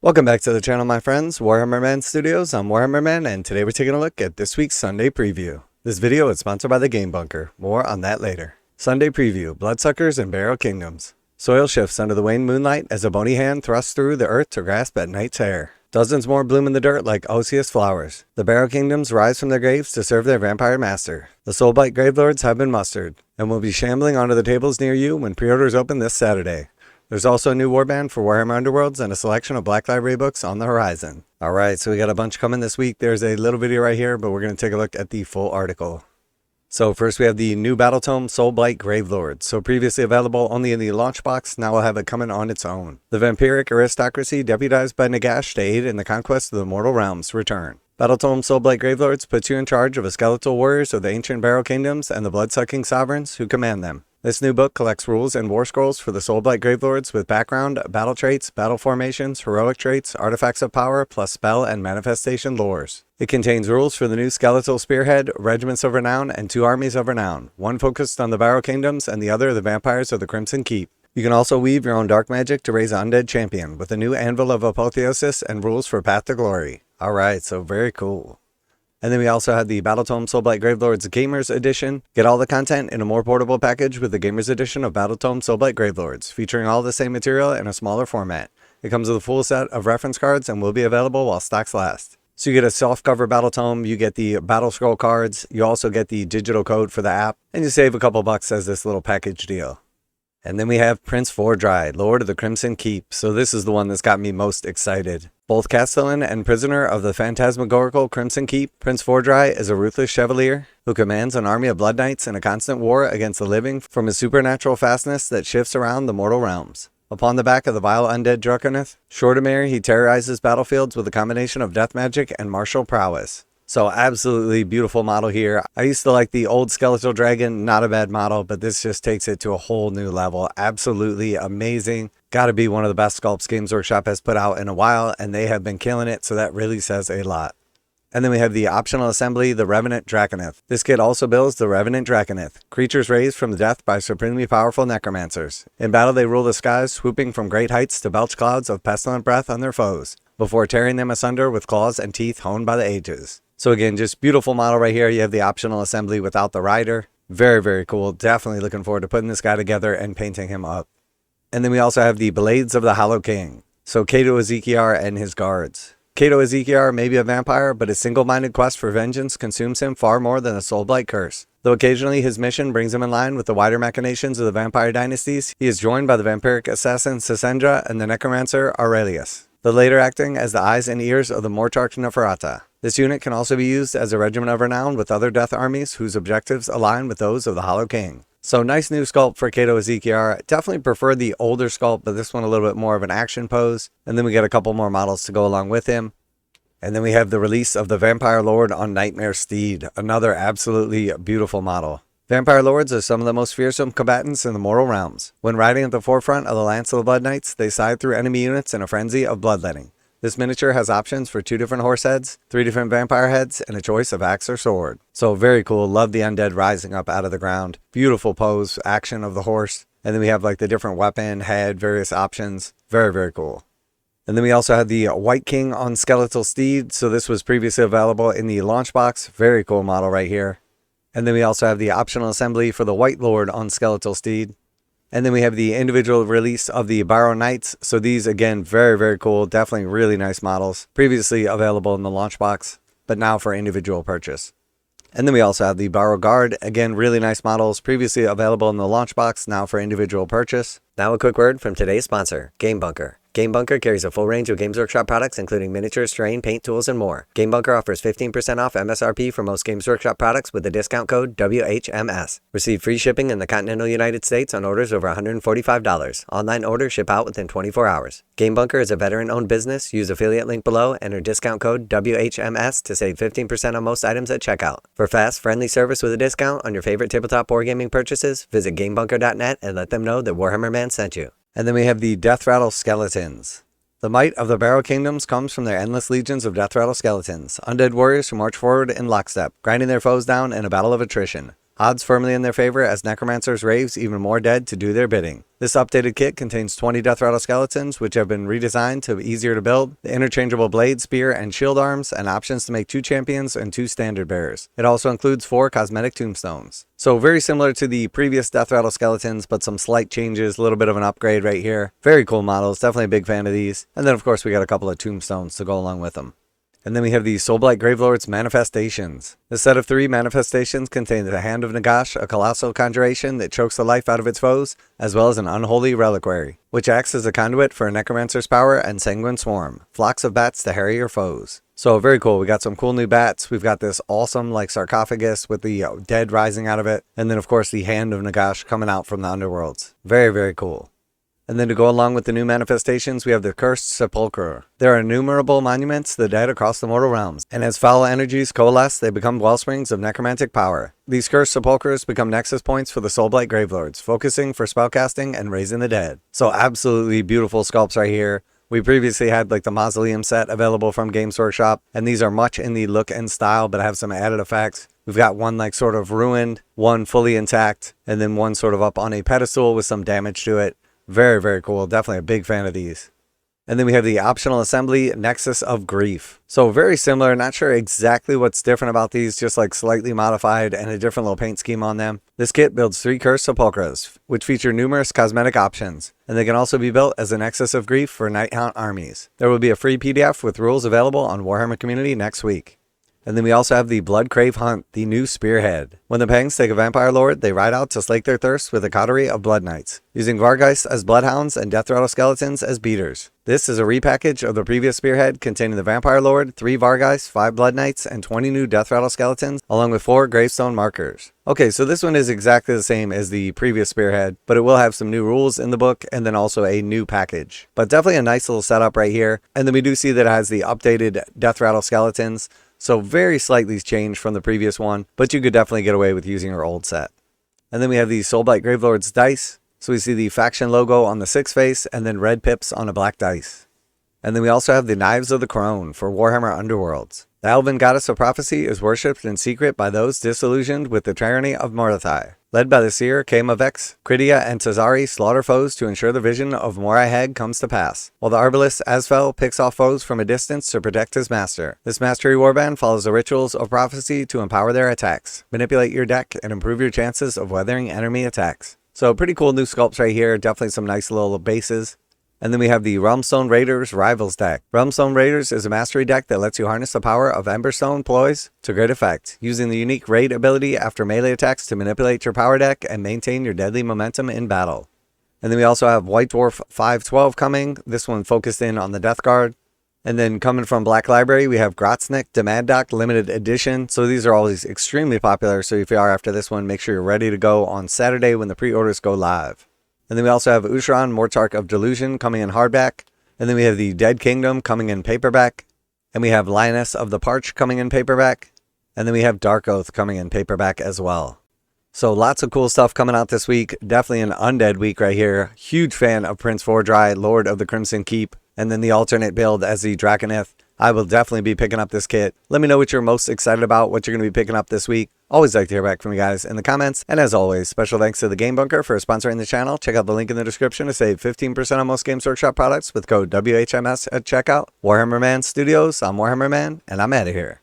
Welcome back to the channel, my friends. Warhammer Man Studios. I'm Warhammer Man, and today we're taking a look at this week's Sunday preview. This video is sponsored by the Game Bunker. More on that later. Sunday preview: Bloodsuckers and Barrow Kingdoms. Soil shifts under the wan moonlight as a bony hand thrusts through the earth to grasp at night's hair. Dozens more bloom in the dirt like osseous flowers. The Barrow Kingdoms rise from their graves to serve their vampire master. The Soulblight Gravelords have been mustered, and will be shambling onto the tables near you when pre-orders open this Saturday. There's also a new warband for Warhammer Underworlds and a selection of Black Library books on the horizon. Alright, so we got a bunch coming this week. There's a little video right here, but we're going to take a look at the full article. So first we have the new Battletome Soulblight Gravelords. So previously available only in the launch box, now we'll have it coming on its own. The vampiric aristocracy deputized by Nagash to aid in the conquest of the mortal realms return. Battletome Soulblight Gravelords puts you in charge of a skeletal warriors of the ancient Barrow Kingdoms and the blood-sucking sovereigns who command them. This new book collects rules and war scrolls for the Soulblight Gravelords with background, battle traits, battle formations, heroic traits, artifacts of power, plus spell and manifestation lores. It contains rules for the new Skeletal Spearhead, Regiments of Renown, and 2 Armies of Renown, one focused on the Barrow Kingdoms and the other the Vampires of the Crimson Keep. You can also weave your own dark magic to raise an undead champion with a new Anvil of Apotheosis and rules for Path to Glory. Alright, so very cool. And then we also have the Battletome Soulblight Gravelords Gamers Edition. Get all the content in a more portable package with the Gamers Edition of Battletome Soulblight Gravelords, featuring all the same material in a smaller format. It comes with a full set of reference cards and will be available while stocks last. So you get a softcover Battletome, you get the Battle Scroll cards, you also get the digital code for the app, and you save a couple bucks as this little package deal. And then we have Prince Vhordrai, Lord of the Crimson Keep. So this is the one that's got me most excited. Both Castellan and prisoner of the phantasmagorical Crimson Keep, Prince Vhordrai is a ruthless chevalier who commands an army of blood knights in a constant war against the living from his supernatural fastness that shifts around the mortal realms. Upon the back of the vile undead Darkoath, Shortamere, he terrorizes battlefields with a combination of death magic and martial prowess. So absolutely beautiful model here. I used to like the old Skeletal Dragon, not a bad model, but this just takes it to a whole new level. Absolutely amazing. Gotta be one of the best sculpts Games Workshop has put out in a while, and they have been killing it, so that really says a lot. And then we have the optional assembly, the Revenant Draconath. This kit also builds the Revenant Draconath, creatures raised from the death by supremely powerful necromancers. In battle they rule the skies, swooping from great heights to belch clouds of pestilent breath on their foes, before tearing them asunder with claws and teeth honed by the ages. So again, just beautiful model right here. You have the optional assembly without the rider. Very, very cool. Definitely looking forward to putting this guy together and painting him up. And then we also have the Blades of the Hollow King. So Cato Ezekiar and his guards. Cato Ezekiar may be a vampire, but his single-minded quest for vengeance consumes him far more than a Soulblight curse. Though occasionally his mission brings him in line with the wider machinations of the vampire dynasties, he is joined by the vampiric assassin Cassandra and the necromancer Aurelius, the later acting as the eyes and ears of the Mortarch Neferata. This unit can also be used as a regiment of renown with other death armies whose objectives align with those of the Hollow King. So nice new sculpt for Cato Ezekiar. Definitely prefer the older sculpt, but this one a little bit more of an action pose. And then we get a couple more models to go along with him. And then we have the release of the Vampire Lord on Nightmare Steed. Another absolutely beautiful model. Vampire Lords are some of the most fearsome combatants in the mortal realms. When riding at the forefront of the Lance of the Blood Knights, they side through enemy units in a frenzy of bloodletting. This miniature has options for 2 different horse heads, 3 different vampire heads, and a choice of axe or sword. So very cool. Love the undead rising up out of the ground. Beautiful pose, action of the horse. And then we have like the different weapon, head, various options. Very, very cool. And then we also have the Wight King on Skeletal Steed. So this was previously available in the launch box. Very cool model right here. And then we also have the optional assembly for the Wight Lord on Skeletal Steed. And then we have the individual release of the Barrow Knights. So these, again, very, very cool. Definitely really nice models. Previously available in the launch box, but now for individual purchase. And then we also have the Barrow Guard. Again, really nice models. Previously available in the launch box, now for individual purchase. Now a quick word from today's sponsor, Game Bunker. Game Bunker carries a full range of Games Workshop products, including miniatures, terrain, paint, tools, and more. Game Bunker offers 15% off MSRP for most Games Workshop products with the discount code WHMS. Receive free shipping in the continental United States on orders over $145. Online orders ship out within 24 hours. Game Bunker is a veteran-owned business. Use affiliate link below, enter discount code WHMS to save 15% on most items at checkout. For fast, friendly service with a discount on your favorite tabletop wargaming purchases, visit GameBunker.net and let them know that Warhammer Man sent you. And then we have the Deathrattle Skeletons. The might of the Barrow Kingdoms comes from their endless legions of Deathrattle Skeletons, undead warriors who march forward in lockstep, grinding their foes down in a battle of attrition. Odds firmly in their favor as Necromancers raves even more dead to do their bidding. This updated kit contains 20 Deathrattle Skeletons, which have been redesigned to be easier to build, the interchangeable blade, spear, and shield arms, and options to make 2 champions and 2 standard bearers. It also includes 4 cosmetic tombstones. So very similar to the previous Deathrattle Skeletons, but some slight changes, a little bit of an upgrade right here. Very cool models, definitely a big fan of these. And then of course we got a couple of tombstones to go along with them. And then we have the Soulblight Gravelords Manifestations. The set of 3 manifestations contains the Hand of Nagash, a colossal conjuration that chokes the life out of its foes, as well as an unholy reliquary, which acts as a conduit for a necromancer's power and sanguine swarm, flocks of bats to harry your foes. So very cool. We got some cool new bats. We've got this awesome like sarcophagus with the dead rising out of it. And then of course the Hand of Nagash coming out from the underworlds. Very, very cool. And then to go along with the new manifestations, we have the Cursed Sepulchre. There are innumerable monuments to the dead across the mortal realms, and as foul energies coalesce, they become wellsprings of necromantic power. These Cursed Sepulchres become nexus points for the Soulblight Gravelords, focusing for spellcasting and raising the dead. So absolutely beautiful sculpts right here. We previously had like the Mausoleum set available from Games Workshop, and these are much in the look and style, but have some added effects. We've got one like sort of ruined, one fully intact, and then one sort of up on a pedestal with some damage to it. Very, very cool. Definitely a big fan of these. And then we have the optional assembly Nexus of Grief. So very similar. Not sure exactly what's different about these, just like slightly modified and a different little paint scheme on them. This kit builds 3 Cursed Sepulchres, which feature numerous cosmetic options. And they can also be built as a Nexus of Grief for Night Hunt armies. There will be a free PDF with rules available on Warhammer Community next week. And then we also have the Bloodcrave Hunt, the new Spearhead. When the Pangs take a Vampire Lord, they ride out to slake their thirst with a coterie of Blood Knights, using Vargheists as Bloodhounds and Deathrattle Skeletons as beaters. This is a repackage of the previous Spearhead containing the Vampire Lord, 3 Vargheists, 5 Blood Knights, and 20 new Deathrattle Skeletons, along with 4 gravestone markers. Okay, so this one is exactly the same as the previous Spearhead, but it will have some new rules in the book and then also a new package. But definitely a nice little setup right here. And then we do see that it has the updated Deathrattle Skeletons. So very slightly changed from the previous one, but you could definitely get away with using our old set. And then we have the Soulblight Gravelords dice. So we see the faction logo on the 6 face and then red pips on a black dice. And then we also have the Knives of the Crone for Warhammer Underworlds. The Elven Goddess of Prophecy is worshipped in secret by those disillusioned with the tyranny of Mortarch. Led by the seer Vex, Cridia and Tazari slaughter foes to ensure the vision of Moriheg comes to pass, while the Arbalist Asfel picks off foes from a distance to protect his master. This mastery warband follows the rituals of prophecy to empower their attacks, manipulate your deck, and improve your chances of weathering enemy attacks. So pretty cool new sculpts right here, definitely some nice little bases. And then we have the Realmstone Raiders Rivals deck. Realmstone Raiders is a mastery deck that lets you harness the power of Emberstone ploys to great effect, using the unique raid ability after melee attacks to manipulate your power deck and maintain your deadly momentum in battle. And then we also have White Dwarf 512 coming, this one focused in on the Death Guard. And then coming from Black Library, we have Grotsnik Demand Doc Limited Edition. So these are always extremely popular, so if you are after this one, make sure you're ready to go on Saturday when the pre-orders go live. And then we also have Ushoran, Mortarch of Delusion coming in hardback. And then we have the Dead Kingdom coming in paperback. And we have Lioness of the Parch coming in paperback. And then we have Darkoath coming in paperback as well. So lots of cool stuff coming out this week. Definitely an Undead week right here. Huge fan of Prince Vhordrai, Lord of the Crimson Keep. And then the alternate build as the Draconith. I will definitely be picking up this kit. Let me know what you're most excited about, what you're going to be picking up this week. Always like to hear back from you guys in the comments. And as always, special thanks to the Game Bunker for sponsoring the channel. Check out the link in the description to save 15% on most Games Workshop products with code WHMS at checkout. Warhammer Man Studios, I'm Warhammer Man, and I'm out of here.